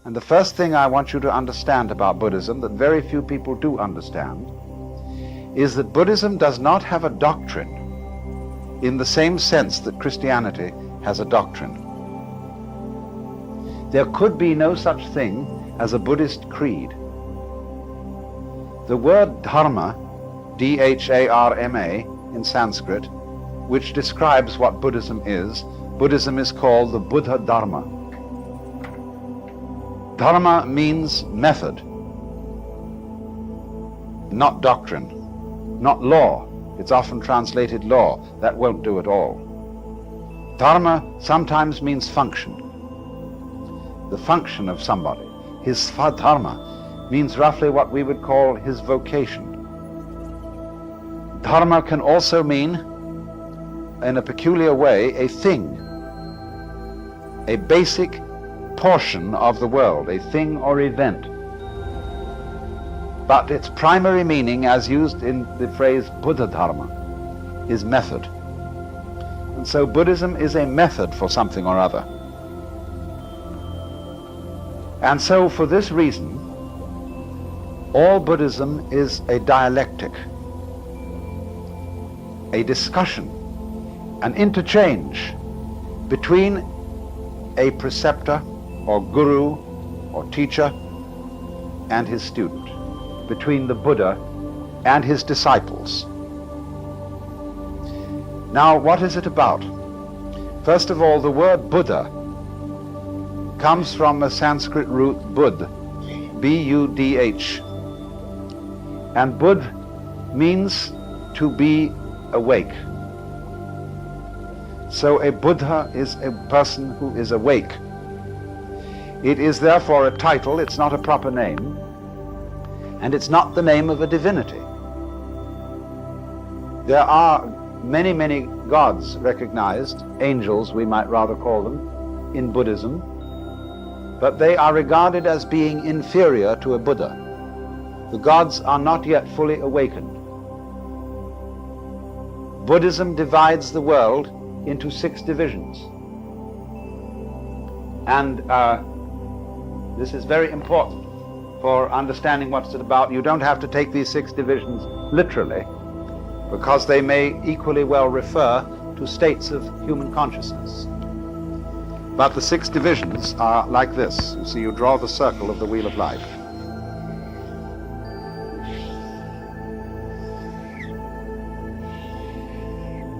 And the first thing I want you to understand about Buddhism, that very few people do understand, is that Buddhism does not have a doctrine in the same sense that Christianity has a doctrine. There could be no such thing as a Buddhist creed. The word dharma, D-H-A-R-M-A, in Sanskrit, which describes what Buddhism is called the Buddha Dharma. Dharma means method, not doctrine, not law. It's often translated law. That won't do at all. Dharma sometimes means function. The function of somebody. His svadharma means roughly what we would call his vocation. Dharma can also mean, in a peculiar way, a thing, a basic portion of the world, a thing or event. But its primary meaning, as used in the phrase Buddha Dharma, is method. And so Buddhism is a method for something or other. And so for this reason, all Buddhism is a dialectic, a discussion, an interchange between a preceptor or guru or teacher and his student, between the Buddha and his disciples. Now, what is it about? First of all, the word Buddha comes from a Sanskrit root Buddh, B-U-D-H. And Buddh means to be awake. So a Buddha is a person who is awake. It is therefore a title, it's not a proper name, and it's not the name of a divinity. There are many, many gods recognized, angels we might rather call them, in Buddhism, but they are regarded as being inferior to a Buddha. The gods are not yet fully awakened. Buddhism divides the world into 6 divisions. And this is very important for understanding what it's about. You don't have to take these 6 divisions literally, because they may equally well refer to states of human consciousness. But the 6 divisions are like this. You see, you draw the circle of the wheel of life.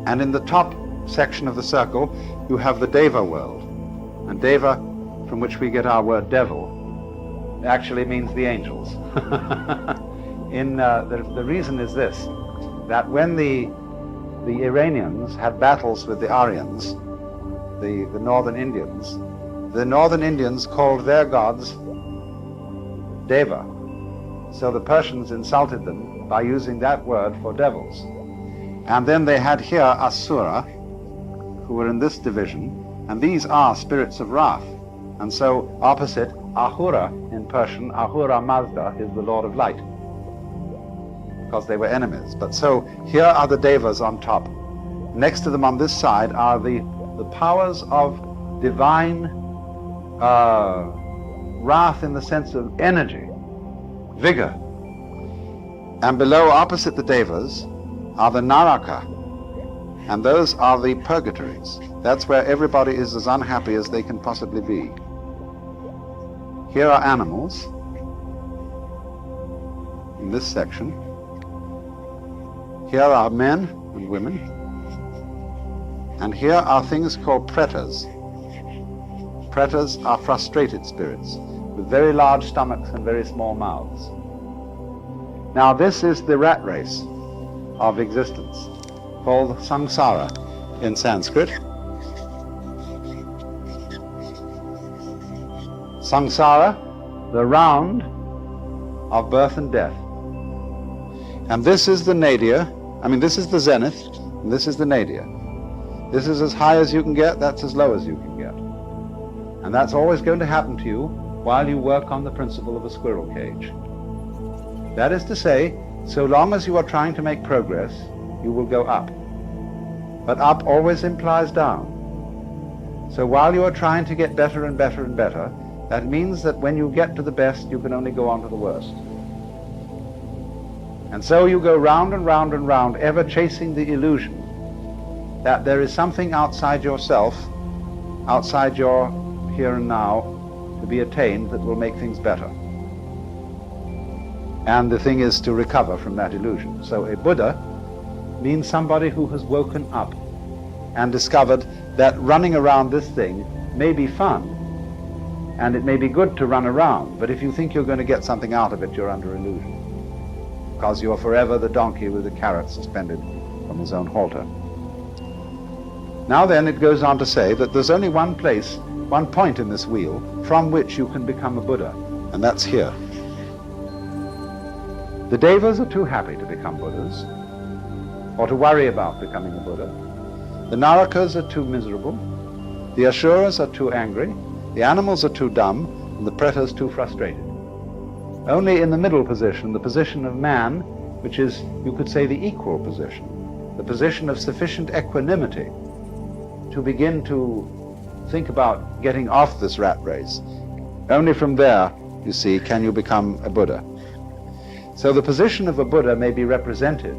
And in the top section of the circle, you have the Deva world. And Deva, from which we get our word devil, actually means the angels. The reason is this, that when the Iranians had battles with the Aryans, the northern Indians called their gods Deva. So the Persians insulted them by using that word for devils. And then they had here Asura, who were in this division, and these are spirits of wrath. And so opposite, Ahura in Persian, Ahura Mazda is the Lord of Light, because they were enemies. But so here are the Devas on top. Next to them on this side are the powers of divine wrath in the sense of energy, vigor. And below, opposite the Devas, are the Naraka, and those are the purgatories. That's where everybody is as unhappy as they can possibly be. Here are animals in this section. Here are men and women. And here are things called pretas. Pretas are frustrated spirits with very large stomachs and very small mouths. Now this is the rat race of existence, called samsara in Sanskrit. Samsara, the round of birth and death. And this is the nadir, this is the zenith, and this is the nadir. This is as high as you can get, that's as low as you can get. And that's always going to happen to you while you work on the principle of a squirrel cage. That is to say, so long as you are trying to make progress, you will go up. But up always implies down. So while you are trying to get better and better and better, that means that when you get to the best, you can only go on to the worst. And so you go round and round and round, ever chasing the illusion that there is something outside yourself, outside your here and now, to be attained that will make things better. And the thing is to recover from that illusion. So a Buddha means somebody who has woken up and discovered that running around this thing may be fun, and it may be good to run around, but if you think you're going to get something out of it, you're under illusion, because you're forever the donkey with the carrot suspended from his own halter. Now then, it goes on to say that there's only one place, one point in this wheel from which you can become a Buddha, and that's here. The Devas are too happy to become Buddhas, or to worry about becoming a Buddha. The Narakas are too miserable. The Asuras are too angry. The animals are too dumb, and the Pretas too frustrated. Only in the middle position, the position of man, which is, you could say, the equal position, the position of sufficient equanimity to begin to think about getting off this rat race. Only from there, you see, can you become a Buddha. So the position of a Buddha may be represented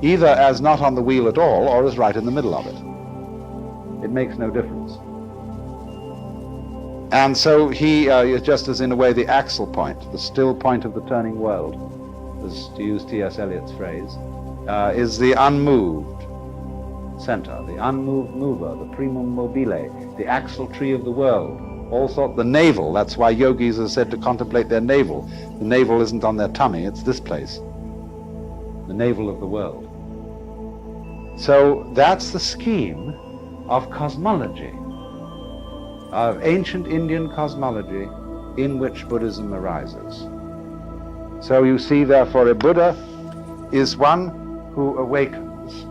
either as not on the wheel at all or as right in the middle of it. It makes no difference. And so he is just as in a way the axle point, the still point of the turning world, as to use T.S. Eliot's phrase, is the unmoved center, the unmoved mover, the primum mobile, the axle tree of the world. Also the navel, that's why yogis are said to contemplate their navel. The navel isn't on their tummy, it's this place, the navel of the world. So that's the scheme of cosmology, of ancient Indian cosmology in which Buddhism arises. So you see, therefore, a Buddha is one who awakens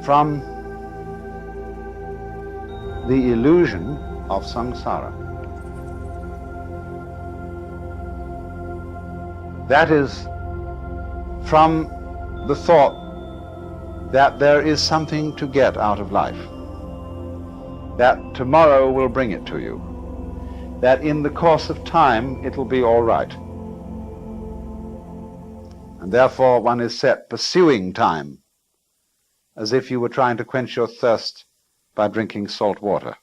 from the illusion of samsara. That is, from the thought that there is something to get out of life, that tomorrow will bring it to you, that in the course of time it will be all right. And therefore one is set pursuing time, as if you were trying to quench your thirst by drinking salt water.